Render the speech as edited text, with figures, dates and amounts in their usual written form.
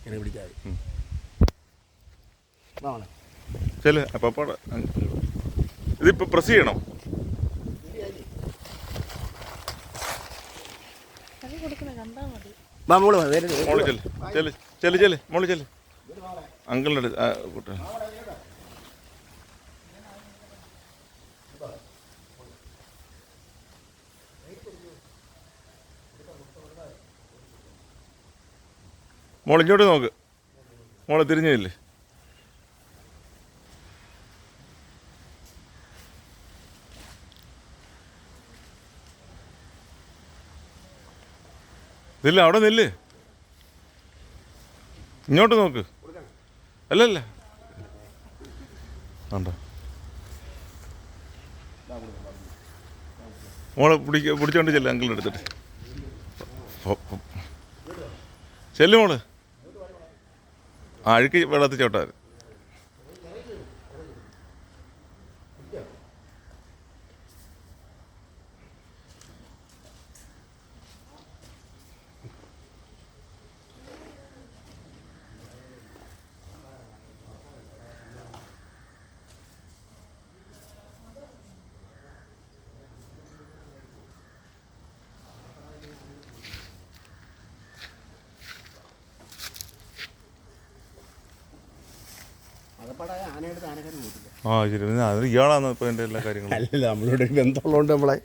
ഇങ്ങനെ പിടിച്ചാൽ മതി. ചെല് പപ്പാട ഇതിപ്പോൾ പ്രസ് ചെയ്യണം. മോള് ചെല് ചെല് ചെല് ചെല് മോള് ചെല് അങ്കിളിൻ്റെ കൂട്ട മോളിങ്ങോട്ട് നോക്ക്. മോളെ തിരിഞ്ഞില്ലേ? ഇല്ല അവിടെ നില്ല്. ഇങ്ങോട്ട് നോക്ക്. അല്ലല്ല ഉണ്ടോ മോളെ പിടിച്ചോണ്ട് ചെല്ല് അങ്കിളിൻ്റെ എടുത്തിട്ട്. ചെല്ലു മോള്. അഴുക്ക് വെള്ളത്തിൽ ചോട്ടാൽ. ആ ശരി. അത് ഇയാളാണ് ഇപ്പോൾ എൻ്റെ എല്ലാ കാര്യങ്ങളും. അല്ലല്ല, നമ്മളോട് ബന്ധമുള്ളതുകൊണ്ട് നമ്മളെ